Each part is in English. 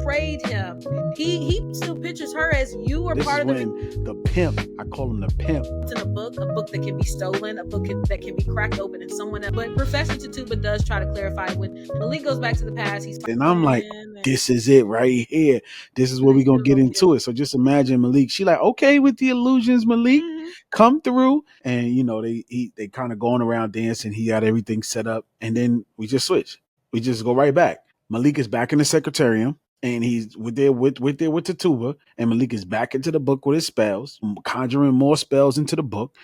betrayed him. He still pictures her as you were part of the pimp. I call him the pimp. It's in a book that can be stolen, a book that can be cracked open in someone else. But Professor Tatuba does try to clarify when Malik goes back to the past. And I'm like, this is it right here. This is where we're gonna get into it. So just imagine Malik. She like, okay with the illusions, Malik, come through. And you know, they kind of going around dancing. He got everything set up, and then we just switch. We just go right back. Malik is back in the secretarium. And he's with Tatuba, and Malik is back into the book with his spells, conjuring more spells into the book.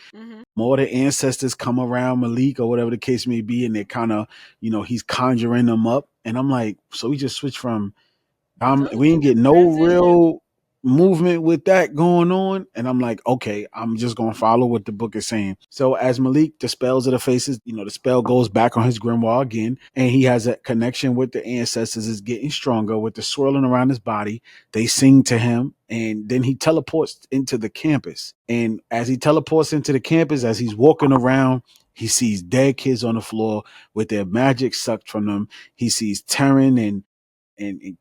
More of the ancestors come around Malik or whatever the case may be, and they're kind of, you know, he's conjuring them up. And I'm like, so we just switched from, we didn't get no real movement with that going on. And I'm like, okay, I'm just going to follow what the book is saying. So as Malik dispels of the faces, you know, the spell goes back on his grimoire again, and he has a connection with the ancestors is getting stronger with the swirling around his body. They sing to him, and then he teleports into the campus. And as he teleports into the campus, as he's walking around, he sees dead kids on the floor with their magic sucked from them. He sees Terran and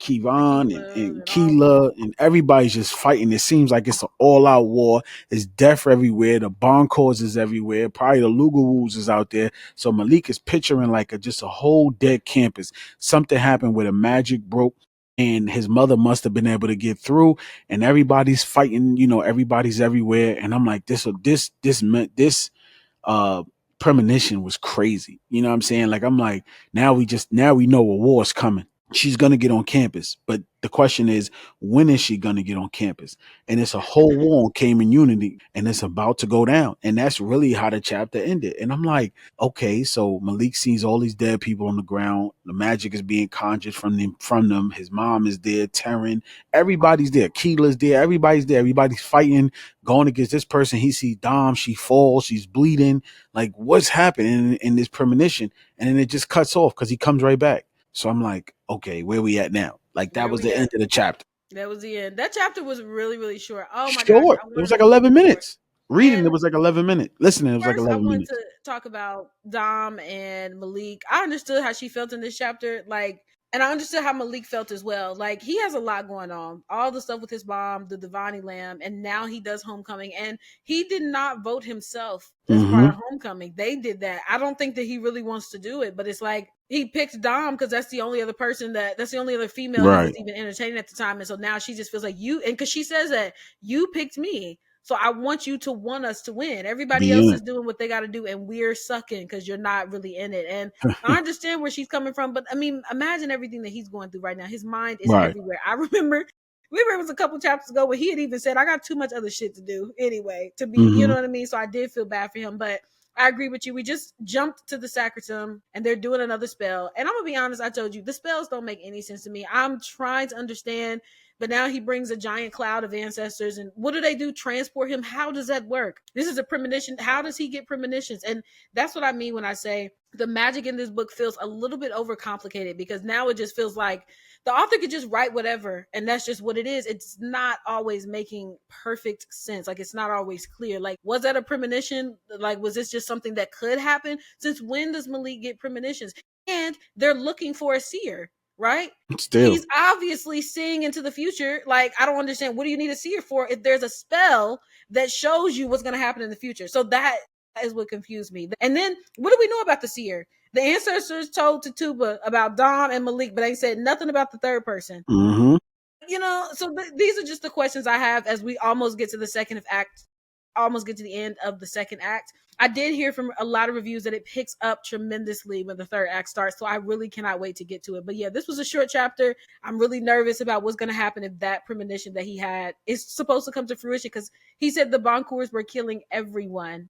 Caiman and Keela, and everybody's just fighting. It seems like it's an all-out war. There's death everywhere. The bomb causes everywhere. Probably the Lugawoos is out there. So Malik is picturing like just a whole dead campus. Something happened where the magic broke, and his mother must have been able to get through, and everybody's fighting. You know, everybody's everywhere. And I'm like, this premonition was crazy. You know what I'm saying? Like, I'm like, now we know a war's coming. She's going to get on campus. But the question is, when is she going to get on campus? And it's a whole war on Caiman Unity, and it's about to go down. And that's really how the chapter ended. And I'm like, okay, so Malik sees all these dead people on the ground. The magic is being conjured from them. His mom is there, Terran. Everybody's there. Keela's there. Everybody's there. Everybody's fighting, going against this person. He sees Dom. She falls. She's bleeding. Like, what's happening in this premonition? And then it just cuts off because he comes right back. So I'm like, okay, where we at now? Like, that was the end of the chapter. That was the end. That chapter was really, really short. Oh my gosh. It was like 11 minutes. Reading, and it was like 11 minutes. Listening, it was like 11 minutes. I wanted to talk about Dom and Malik. I understood how she felt in this chapter. Like, and I understood how Malik felt as well. Like, he has a lot going on. All the stuff with his mom, the Divani Lamb, and now he does Homecoming. And he did not vote himself as part of Homecoming. They did that. I don't think that he really wants to do it, but it's like he picked Dom because that's the only other person that's the only other female he was even entertaining at the time. And so now she just feels like and because she says that you picked me. So I want you to want us to win. Everybody else is doing what they got to do, and we're sucking because you're not really in it. And I understand where she's coming from, but I mean, imagine everything that he's going through right now. His mind is everywhere. I remember it was a couple chapters ago where he had even said, I got too much other shit to do anyway, to be, you know what I mean? So I did feel bad for him, but I agree with you. We just jumped to the Sacratum and they're doing another spell. And I'm going to be honest, I told you, the spells don't make any sense to me. I'm trying to understand. But now he brings a giant cloud of ancestors. And what do they do? Transport him? How does that work? This is a premonition. How does he get premonitions? And that's what I mean when I say the magic in this book feels a little bit overcomplicated, because now it just feels like the author could just write whatever. And that's just what it is. It's not always making perfect sense. Like, it's not always clear. Like, was that a premonition? Like, was this just something that could happen? Since when does Malik get premonitions? And they're looking for a seer. Right? Still. He's obviously seeing into the future. Like, I don't understand. What do you need a seer for if there's a spell that shows you what's going to happen in the future? So that is what confused me. And then, what do we know about the seer? The ancestors told Tatuba about Dom and Malik, but they said nothing about the third person. You know, so these are just the questions I have as we almost get to the the end of the second act. I did hear from a lot of reviews that it picks up tremendously when the third act starts. So I really cannot wait to get to it. But yeah, this was a short chapter. I'm really nervous about what's going to happen if that premonition that he had is supposed to come to fruition, because he said the Boncours were killing everyone.